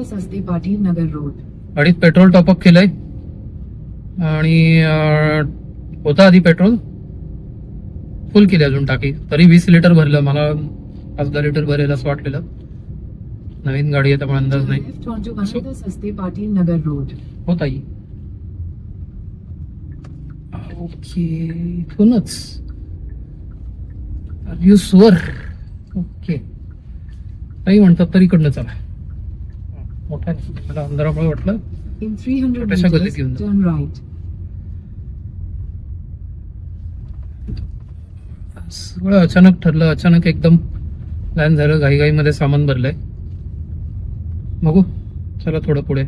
सस्ते पाटील नगर रोड. गाडीत petrol top up केलंय आणि होता आधी पेट्रोल फुल केली अजून टाकी, तरी 20 लिटर भरलं. मला 5-10 लिटर भरेल असं वाटलेलं. नवीन गाडी आहे त्यामुळे अंदाज नाही. लेफ्ट ऑनटू अनदर सस्ते पाटील नगर रोड. हो ताई. ओके, इथूनच यू स्वर. ओके, काही म्हणतात तरी इकडनं चला. मोठा मला अंधारामुळे वाटलं. In 300 छोट्याशा गल्लीत meters, घेऊन जा. turn right. सगळं अचानक ठरलं, अचानक एकदम प्लॅन झालं, घाईघाईमध्ये सामान भरलंय. बघू, चला थोडं पुढे.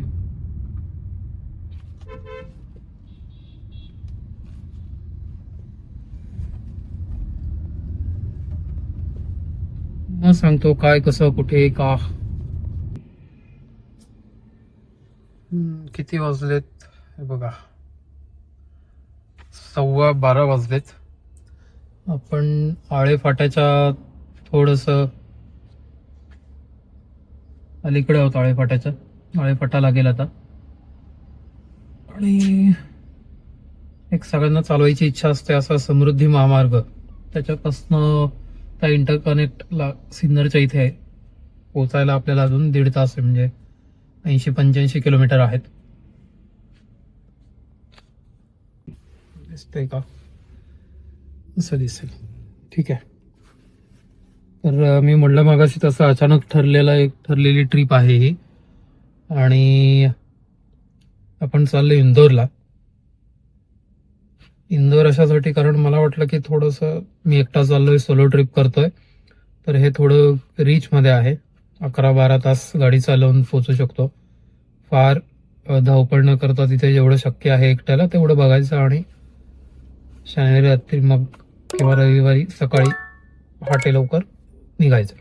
मग सांगतो काय कसं कुठे का. किती वाजलेत हे बघा, 12:15 वाजलेत. आपण आळे फाट्याच्या थोडस अलीकडे आहोत. आळे फाट्याच्या आळे फाटा लागेल आता. आणि एक सगळ्यांना चालवायची इच्छा असते असा समृद्धी महामार्ग, त्याच्यापासनं त्या इंटरकनेक्टला सिन्नरच्या इथे आहे पोचायला आपल्याला अजून 1.5 तास आहे. म्हणजे 80-85 किलोमीटर आहेत. दिसतंय का? असं दिसेल. ठीक आहे. तर मी म्हटलं मागाशी तसं अचानक ठरलेली ट्रिप आहे ही. आणि आपण चाललो इंदोरला. इंदोर अशासाठी कारण मला वाटलं की थोडंसं मी एकटा चाललोय, सोलो ट्रिप करतोय, तर हे थोडं रीच मध्ये आहे. 11-12 तास गाडी चालवून पोहोचू शकतो. फार धावपळ न करता तिथे जेवढं शक्य आहे एकट्याला तेवढं बघायचं आणि शनिवारी रात्री मग किंवा रविवारी सकाळी पहाटे लवकर निघायचं.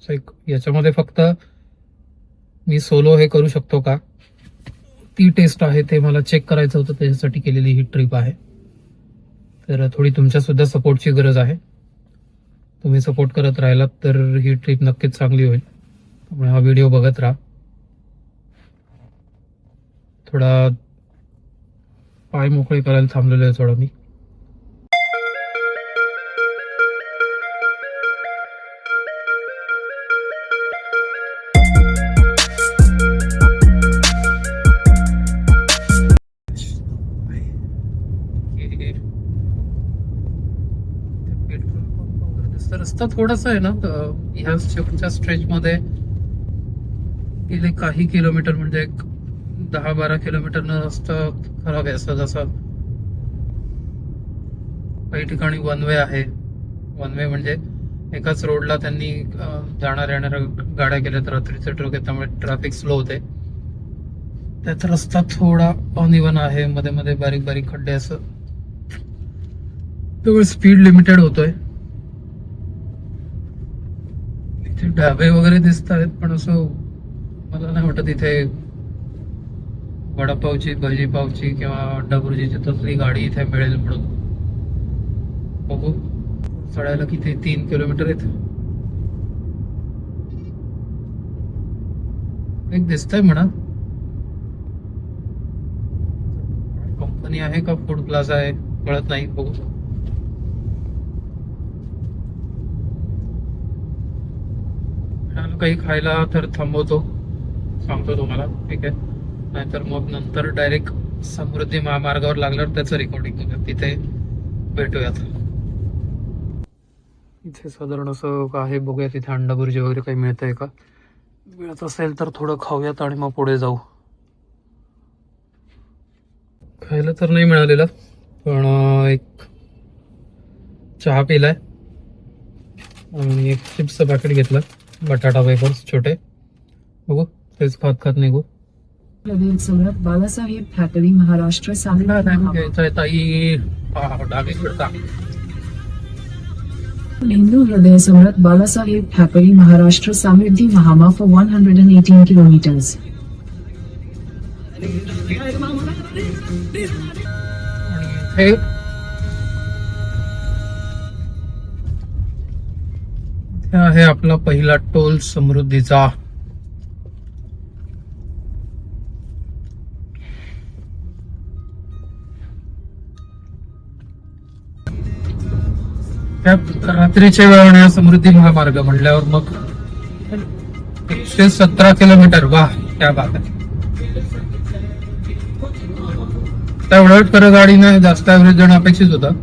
सो एक याच्यामध्ये फक्त मी सोलो हे करू शकतो का ती टेस्ट आहे, ते मला चेक करायचं होतं. त्याच्यासाठी केलेली ही ट्रिप आहे. तर थोडी तुमच्या सुद्धा सपोर्टची गरज आहे. तुम्ही सपोर्ट करत राहिलात तर ही ट्रिप नक्कीच चांगली होईल. त्यामुळे हा व्हिडिओ बघत राहा. थोडा पाय मोकळे करायला थांबलेलो आहे थोडा मी. रस्ता थोडासा आहे ना ह्या शेवटच्या स्ट्रेच मध्ये गेले काही किलोमीटर, म्हणजे एक 10-12 किलोमीटर न रस्ता खराब आहे. असं जसं काही ठिकाणी वन वे आहे. वन वे म्हणजे एकाच रोडला त्यांनी जाणाऱ्या येणाऱ्या गाड्या केल्यात. रात्रीचे ट्रक आहे त्यामुळे ट्रॅफिक स्लो होते. त्यात रस्ता थोडा अनइवन आहे, मध्ये मध्ये बारीक बारीक खड्डे, असं त्यामुळे स्पीड लिमिटेड होतोय. इथे ढाबे वगैरे दिसत आहेत पण असं मला नाही वाटत इथे वडापावची, भाजीपावची किंवा डबुर्जीची तसली गाडी इथे मिळेल म्हणून. बघू, चढायला किती 3 किलोमीटर आहेत. एक दिसतंय म्हणा, कंपनी आहे का फूड प्लाझा आहे कळत नाही. बघू. काही खायला तर थांबवतो, सांगतो तुम्हाला. ठीक आहे, नाहीतर मग नंतर डायरेक्ट समृद्धी महामार्गावर लागल्यावर त्याचं रेकॉर्डिंग करूया. तिथे भेटूयात. इथे साधारण असं आहे, बघूया तिथे अंडा भुर्जी वगैरे काही मिळतंय का. मिळत असेल तर थोडं खाऊयात आणि मग पुढे जाऊ. खायला तर नाही मिळालेलं पण एक चहा पिलाय आणि एक चिप्सचं पॅकेट घेतलं, बटाटा वेफर्स छोटे. बघू, तेच खात खात निघू. हृदय सम्राट बाळासाहेब ठाकरे महाराष्ट्र घ्यायचं ताई. डागे मिळता. हिंदू हृदय सम्राट बाळासाहेब ठाकरे महाराष्ट्र समृद्धी महामा for 118 kilometers. हे आहे आपला पहिला टोल समृद्धीचा. त्या रात्रीच्या वेळाने समृद्धी महामार्ग म्हणल्यावर मग 117 किलोमीटर, वा त्या भागात तेवढं खरं गाडीनं जास्त ऍव्हरेज देणं अपेक्षित होतं.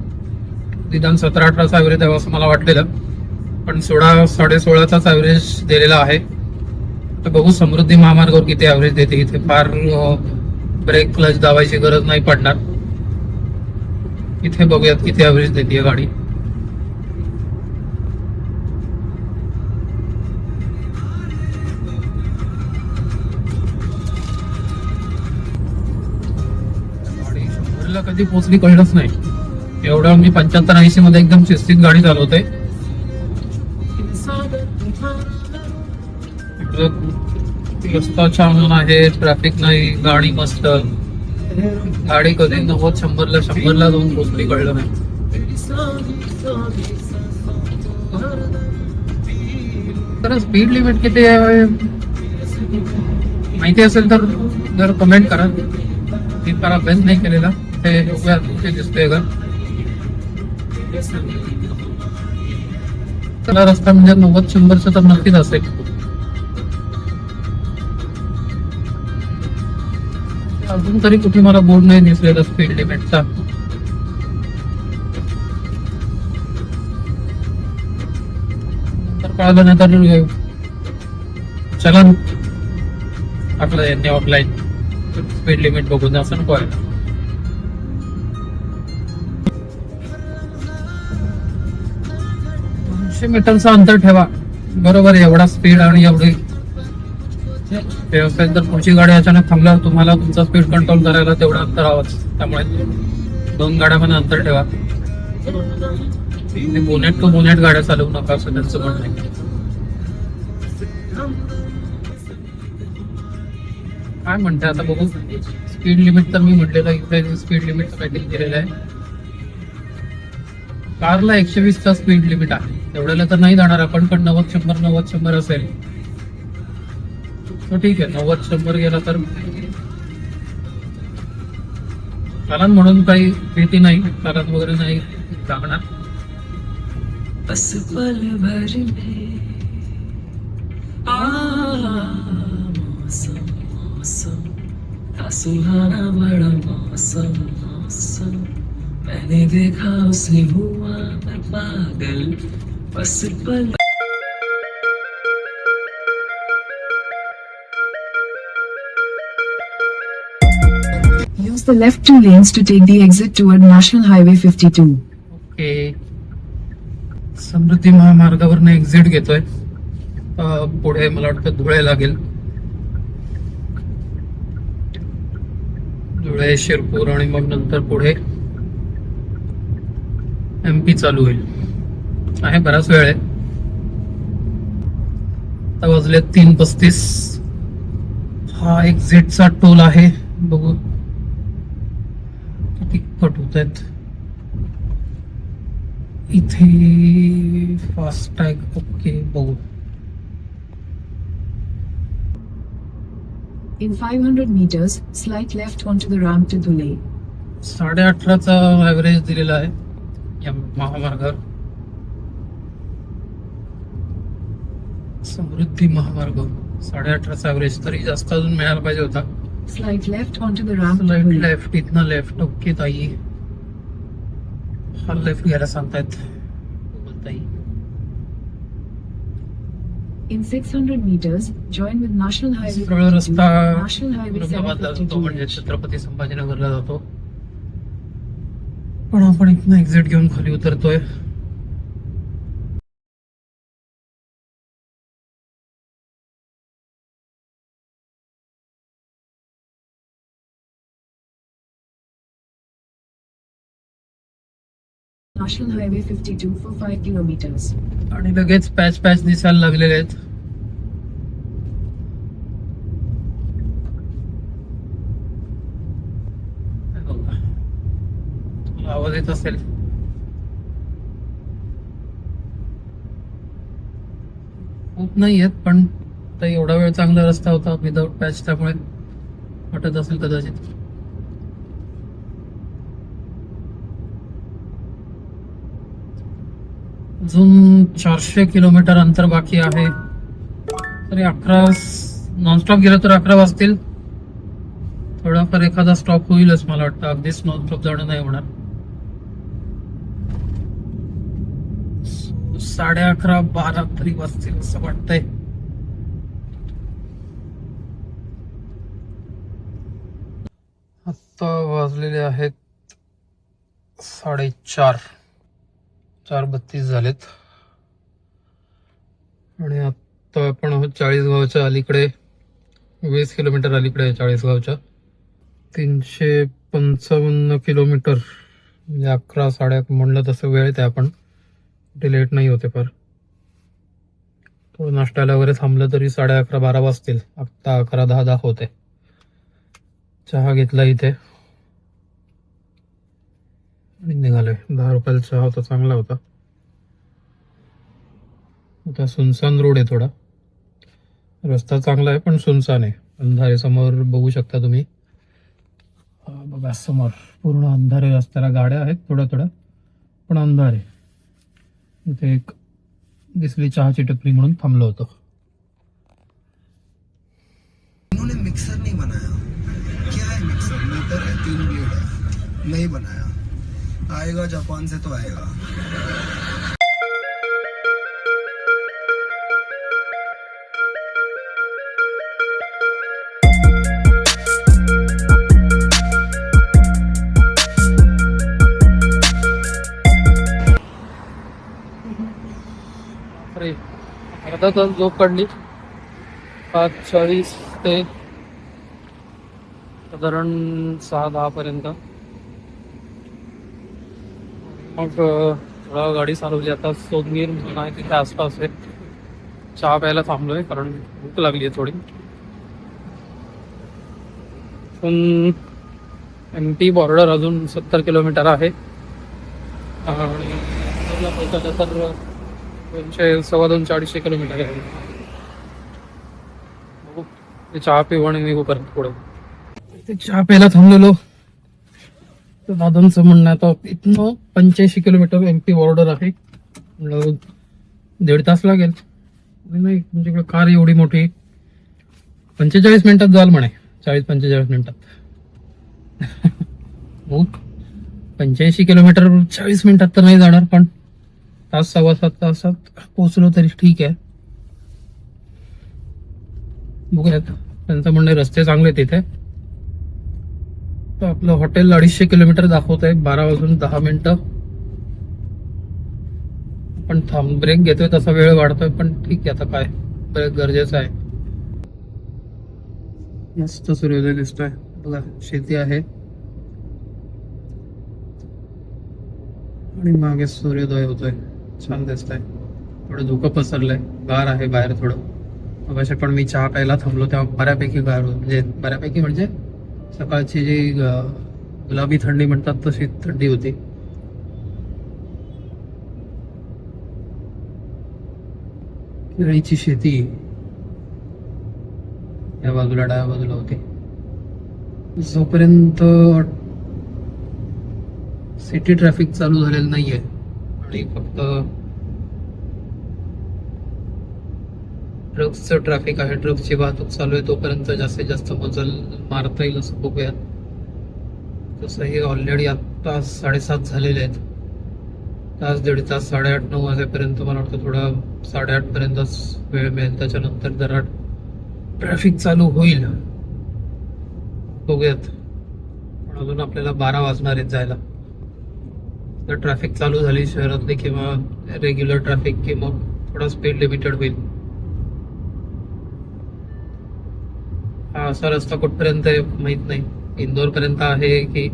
निदान 17-18चा ऍव्हरेज द्यावा असं मला वाटलेलं, पण 16-16.5चाच ऍव्हरेज दिलेला आहे. तर बघू समृद्धी महामार्गावर किती ऍव्हरेज देते. इथे फार ब्रेक क्लच दाबायची गरज नाही पडणार. इथे बघूयात किती ऍव्हरेज देते गाडी. गाडी 100ला कधी पोहोचली कळलंच नाही. एवढं मी 75-80 मध्ये एकदम शिस्तीत गाडी चालवते. रस्ता छान आहे, ट्रॅफिक नाही, गाडी मस्त. गाडी कधी 90-100ला जाऊन पोहोचली कळलं नाही. तर स्पीड लिमिट किती आहे माहिती असेल तर जर कमेंट करा. मी फार अभ्यास नाही केलेला, ते कुठे दिसतोय का. त्याला रस्ता म्हणजे 90-100चा तर नक्कीच असेल. अजून तरी कुठे मला बोर्ड नाही दिसलेला स्पीड लिमिटचा. तर कळालं नाही तर चला आपलं यांनी ऑफलाईन स्पीड लिमिट बघून असं नको आहे. मीटरचं अंतर ठेवा, बरोबर. एवढा स्पीड आणि एवढी व्यवस्थित जर पुढची गाडी अचानक थांबल्यावर तुम्हाला तुमचा स्पीड कंट्रोल करायला तेवढं अंतर हवंच. त्यामुळे 2 गाड्यामध्ये अंतर ठेवा. बोनेट टू बोनेट गाड्या चालवू नका असं त्यांचं म्हणणं आहे. काय म्हणते आता बघू. स्पीड लिमिट तर मी म्हटलेलं इकडे स्पीड लिमिट काहीतरी केलेलं आहे. कारला 120चा स्पीड लिमिट आहे. एवढ्याला तर नाही जाणार आपण, पण 90-100 असेल तर ठीक आहे. 90-100 गेला तर चालन, म्हणून काही भीती नाही, चालत वगैरे नाही लागणार. बस पल भर में मौसम मौसम का सुहाना बड़ा मौसम मौसम, मैंने देखा उसे हुआ मैं पागल. बस पल use the left 2 lanes to take the exit toward National Highway 52. Okay, Samruddhi महामार्गावरनं exit घेतोय. पुढे मला वाटतं धुळे लागेल. धुळे, शिरपूर आणि मग नंतर पुढे MP चालू होईल. आहे बराच वेळ आहे. आता वाजले 3:35. हा एक्झिटचा टोल आहे. बघू किती कट होत आहेत. इथे फास्टॅग ओके बघू. In 500 meters, slight left onto the ramp to Dhule. 18.5चा ऍव्हरेज दिलेला आहे या महामार्गावर. समृद्धी महामार्ग 18.5चा ऍव्हरेज, तरी जास्त अजून मिळायला पाहिजे होता. Slight left onto the ramp to left Dhule. Left इथनं लेफ्ट. ओके ताई, हा लेफ्ट घ्यायला सांगतायत ताई. In 600 meters, join with National Highway सरळ 52, रस्ता National Highway औरंगाबादला जातो, म्हणजे 752. छत्रपती संभाजीनगरला जातो. पण आपण इथनं एक्झिट घेऊन खाली उतरतोय. National Highway 52 for 5 kilometers. आणि लगेच पॅच दिसायला लागलेले आहेत. तुम्हाला आवाज येत असेल. खूप नाही आहेत, पण तर एवढा वेळ चांगला रस्ता होता विदाउट पॅच, त्यामुळे वाटत असेल कदाचित. अजून 400 किलोमीटर अंतर बाकी आहे. तरी 11 नॉनस्टॉप गेलं तर 11 वाजतील. थोडाफार एखादा स्टॉप होईलच मला वाटतं, अगदीच नॉनस्टॉप जाणं नाही होणार. 11:30-12 तरी वाजतील असं वाटतंय. आता वाजलेले आहेत 4:30. 4:32 झालेत आणि आता आपण आहोत चाळीसगावच्या अलीकडे. 20 किलोमीटर अलीकडे आहे चाळीसगावच्या. 355 किलोमीटर म्हणजे 11 साडे म्हणलं तसं वेळ आहे. आपण कुठे लेट नाही होते. फार थोडं नाश्त्याला वगैरे थांबलं तरी 11:30-12 वाजतील. आता 11:10 होते. चहा घेतला इथे आणि निघालोय. 10 रुपयाला चहा होता, चांगला होता. आता सुनसान रोड आहे थोडा. रस्ता चांगला आहे पण सुनसान आहे. अंधारे समोर बघू शकता तुम्ही. बघा समोर पूर्ण अंधारे. रस्त्याला गाड्या आहेत थोड्या थोड्या पण अंधार आहे. इथे एक दिसली चहाची टपरी म्हणून थांबलो होतो. इन्होंने मिक्सर नहीं बनाया. क्या है मिक्सर? मीटर है, 3 ब्लेड है. नहीं बनाया. आएगा जापान से तो आएगा. अरे अर्धा तास झोप काढली. 5:40 ते साधारण 6:10 पर्यंत. मग थोडा गाडी चालवली. आता सोनगीर म्हणून आहे तिथे आसपास आहे. चहा प्यायला थांबलोय कारण भूक लागली आहे थोडी. पण MP बॉर्डर अजून 70 किलोमीटर आहे आणि पोहोचायला तर 200-250 किलोमीटर आहे. बघू, चहा पिऊ आणि निघू परत पुढे. ते चहा प्यायला थांबलेलो तर दादांचं म्हणणं आता इथनं 85 किलोमीटर MP बॉर्डर आहे. म्हणलं 1.5 तास लागेल. नाही म्हणजे कार एवढी मोठी 45 मिनिटात जाल म्हणे. 40-45 मिनिटात. हो 85 किलोमीटर 40 मिनिटात तर नाही जाणार पण 6-7 तासात पोहोचलो तरी ठीक आहे. बघूयात. त्यांचं म्हणणं रस्ते चांगले तिथे. तर आपलं हॉटेल 250 किलोमीटर दाखवत आहे. 12:10 पण थांब ब्रेक घेतोय तसा वेळ वाढतोय पण ठीक आहे. आता काय ब्रेक गरजेचं आहे. मस्त सूर्योदय दिसतोय. बघा शेती आहे आणि मागे सूर्योदय होतोय. छान दिसतंय. थोडं धुकं पसरलंय. गार आहे बाहेर थोडं. मगाशी पण मी चहा प्यायला थांबलो तेव्हा बऱ्यापैकी गार होत. म्हणजे बऱ्यापैकी म्हणजे सकाळची जी गुलाबी थंडी म्हणतात तशी थंडी होती. केळीची शेती या बाजूला डाव्या बाजूला होती. जोपर्यंत सिटी ट्रॅफिक चालू झालेलं नाहीये आणि फक्त ट्रक्सचं ट्रॅफिक आहे, ट्रक्सची वाहतूक चालू आहे, तोपर्यंत जास्तीत जास्त मजल मारता येईल असं बघूयात. तसंही ऑलरेडी आता 7:30 झालेले आहेत. तास 1.5 तास 8:30-9 वाजेपर्यंत मला वाटतं थोडा 8:30 पर्यंतच वेळ मिळेल. त्याच्यानंतर जरा ट्रॅफिक चालू होईल. बघूयात. पण अजून आपल्याला 12 वाजणार आहेत जायला. जर ट्रॅफिक चालू झाली शहरातली किंवा रेग्युलर ट्रॅफिक की मग थोडा स्पीड लिमिटेड होईल. हा असा रस्ता कुठपर्यंत आहे माहित नाही. इंदोर पर्यंत आहे की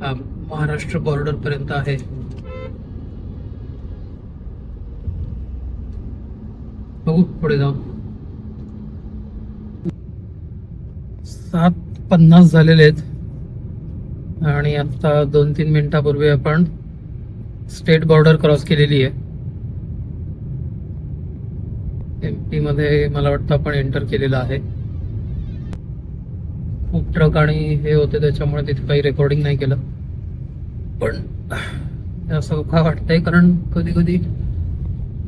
महाराष्ट्र बॉर्डर पर्यंत आहे. बघू पुढे जाऊन. 7:50 झालेले आहेत आणि आता 2-3 मिनिटापूर्वी आपण स्टेट बॉर्डर क्रॉस केलेली आहे. MP मध्ये मला वाटतं आपण एंटर केलेलं आहे. खूप ट्रक आणि हे होते त्याच्यामुळे तिथे काही रेकॉर्डिंग नाही केलं पण असं का वाटतंय, कारण कधी कधी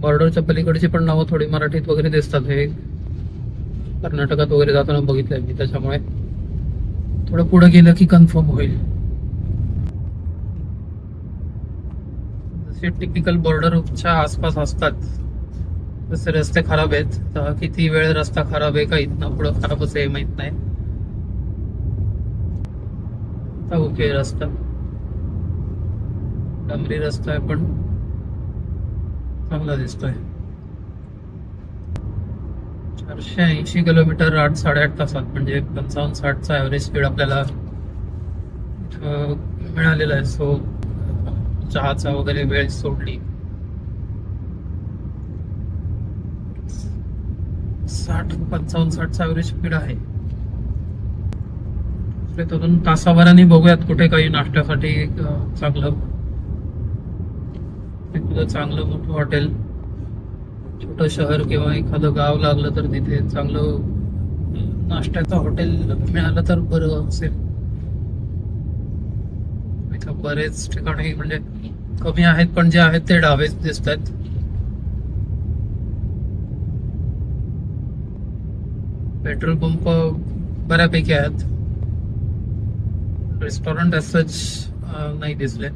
बॉर्डरच्या पलीकडची पण नावं थोडी मराठीत वगैरे दिसतात. हे कर्नाटकात वगैरे जाताना बघितलंय मी, त्याच्यामुळे थोडं पुढे गेलं की कन्फर्म होईल. जसे टिपिकल बॉर्डरच्या आसपास असतात तसे रस्ते खराब आहेत. तर किती वेळ रस्ता खराब आहे का इथनं पुढं खराबच आहे माहित नाही. आता ओके रस्ता, डांबरी रस्ता आहे पण चांगला दिसतोय. 480 किलोमीटर 8-8.5 तासात, म्हणजे 55-60चा ऍव्हरेज स्पीड आपल्याला इथं मिळालेला आहे. सो चहाचा वगैरे वेळ सोडली 55-60चा ऍव्हरेज स्पीड आहे. तिथून तासाभराने बघूयात कुठे काही नाश्त्यासाठी चांगलं चांगलं मोठं हॉटेल, छोटं शहर किंवा एखादं गाव लागलं तर तिथे चांगलं नाश्त्याचं हॉटेल मिळालं तर बरं असेल. इथं बरेच ठिकाणी म्हणजे कमी आहेत, पण जे आहेत ते ढाबेच दिसत आहेत. पेट्रोल पंप बऱ्यापैकी आहेत, रेस्टॉरंट असंच नाही दिसले.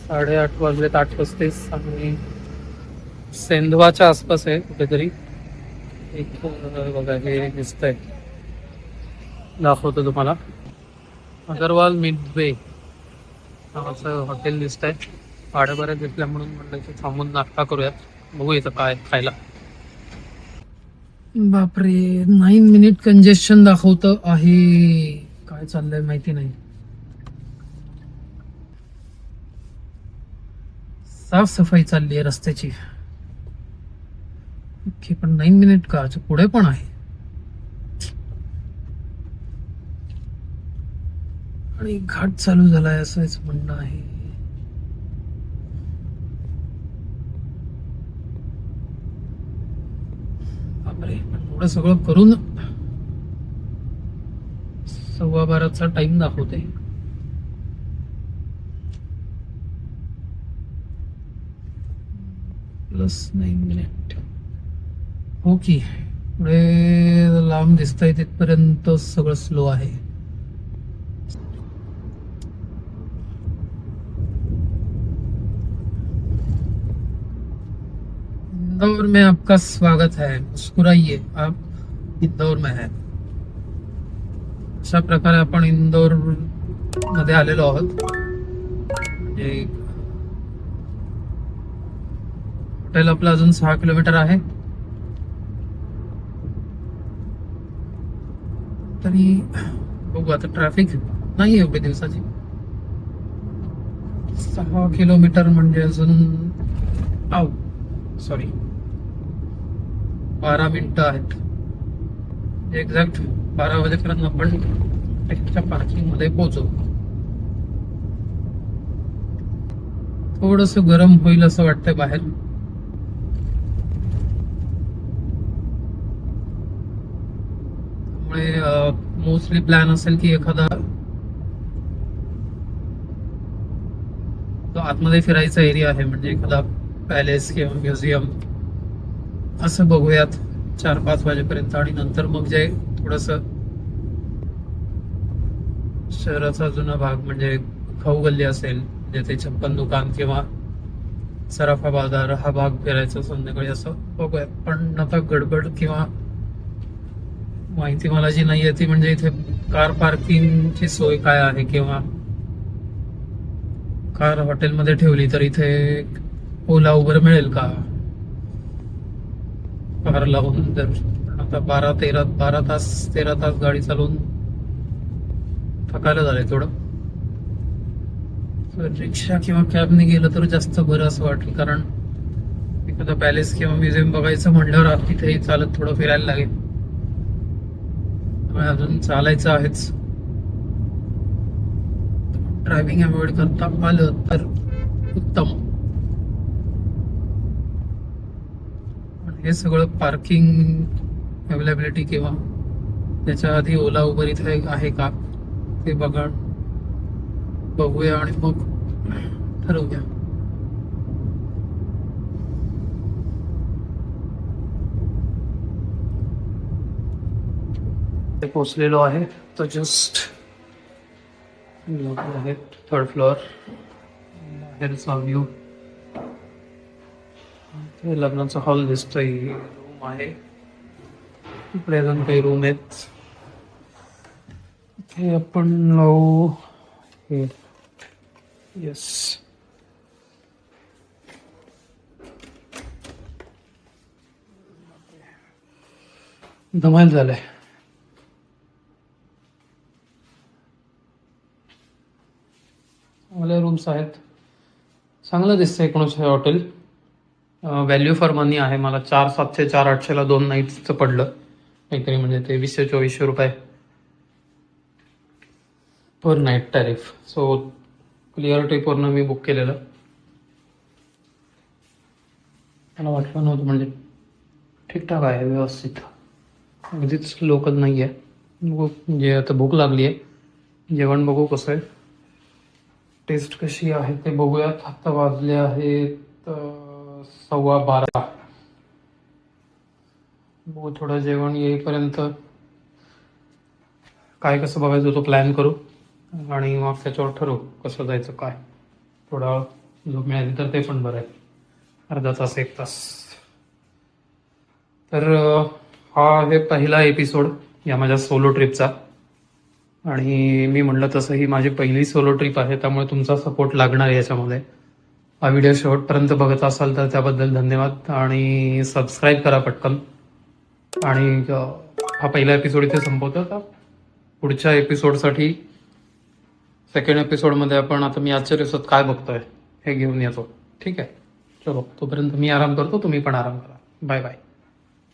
साडे 8 वाजलेत, 8:35, आणि सेंधवाच्या आसपास आहे कुठेतरी. एक बघा हे दिसतंय, दाखवतो तुम्हाला. अगरवाल मिडवे नावाचं हॉटेल दिसतंय. भाडं बऱ्याच दिसल्या म्हणून म्हटलं की थांबून नाश्ता करूयात, बघू इथं काय खायला. बापरे, 9 मिनिट कंजेशन दाखवतं आहे. काय चाललंय माहिती नाही. साफसफाई चालली आहे रस्त्याची. ओके, पण 9 मिनिट का, पुढे पण आहे. आणि घाट चालू झालाय असंच म्हणणं आहे. बापरे, एवढं सगळं करून 12:15चा टाइम दाखवते. +9 मिनिट. ओके, पुढे लांब दिसतंय तिथपर्यंत सगळं स्लो आहे. इंदौर में आपका स्वागत है, मुस्कुराइए, आप इंदौर में है. अशा प्रकारे आपण इंदौर मध्ये आलेलो आहोत. हॉटेल आपलं अजून 6 किलोमीटर आहे. तरी बघू आता, ट्रॅफिक नाही एवढी दिवसाची. 6 किलोमीटर म्हणजे अजून 12 मिनिटं आहेत. एक्झॅक्ट 12 वाजेपर्यंत आपण त्याच्या पार्किंग मध्ये पोहोचू. थोडस गरम होईल असं वाटतंय बाहेर. त्यामुळे मोस्टली प्लॅन असेल की एखादा तो आतमध्ये फिरायचा एरिया आहे, म्हणजे एखादा पॅलेस किंवा म्युझियम असं बघूयात 4-5 वाजेपर्यंत. आणि नंतर मग जे थोडस शहराचा जुना भाग म्हणजे खाऊ गल्ली असेल, जिथे छप्पन दुकान किंवा सराफा बाजार, हा भाग फिरायचा संध्याकाळी असं बघूयात. पण आता गडबड किंवा माहिती मला जी नाही आहे ती म्हणजे इथे कार पार्किंगची सोय काय आहे, किंवा कार हॉटेलमध्ये ठेवली तर इथे ओला उबर मिळेल का कार लावून. तर आता 12 तास गाडी चालवून थकायला झालंय थोडं. रिक्षा किंवा कॅबने गेलं तर जास्त बरं असं वाटेल, कारण एखादा पॅलेस किंवा म्युझियम बघायचं म्हणल्यावर तिथेही चालत थोडं फिरायला लागेल. अजून चालायचं आहेच. ड्रायव्हिंग अवॉइड करता आलं तर उत्तम. हे सगळं पार्किंग अवेलेबिलिटी किंवा त्याच्या आधी ओला उबर इथे आहे का ते बघूया आणि मग ठरवूया. पोचलेलो आहे तर जस्ट आहे 3rd फ्लोअर. बाहेरचा व्ह्यू लग्नाचा हॉल दिसतोय. रूम आहे इकडे, अजून काही रूम आहेत. इथे आपण लावू हे. येस, धमाल झालंय. चांगले रूम्स आहेत, चांगलं दिसतंय एकूणच हे हॉटेल. व्हॅल्यू फॉर मनी आहे. मला 4,700 4,800ला 2 नाईट्सचं पडलं काहीतरी, म्हणजे 2300-2400 रुपये पर नाईट टॅरिफ. सो क्लिअर ट्रिपवरनं मी बुक केलेलं. मला वाटलं नव्हतं, म्हणजे ठीकठाक आहे, व्यवस्थित, अगदीच लोकल नाही आहे. म्हणजे आता भूक लागली आहे, जेवण बघू कसं आहे, टेस्ट कशी आहे ते बघूयात. आता वाजले आहेत 12:15. बघू थोडं जेवण येईपर्यंत काय कसं बघायचं तो प्लॅन करू आणि मग त्याच्यावर ठरवू कसं जायचं काय. थोडा झोप मिळाली तर ते पण बरं आहे, अर्धा तास 1 तास. तर हा आहे पहिला एपिसोड या माझ्या सोलो ट्रिपचा. आणि मी म्हटलं तसं ही माझी पहिली सोलो ट्रिप आहे, त्यामुळे तुमचा सपोर्ट लागणार आहे याच्यामध्ये. हा व्हिडिओ शेवटपर्यंत बघत असाल तर त्याबद्दल धन्यवाद आणि सबस्क्राईब करा पटकन. आणि हा पहिला एपिसोड इथे संपवतो. तर पुढच्या एपिसोडसाठी 2nd एपिसोडमध्ये आपण, आता मी आजच्या दिवसात काय बघतोय हे घेऊन येतो. ठीक आहे, चलो तोपर्यंत मी आराम करतो, तुम्ही पण आराम करा. Bye bye.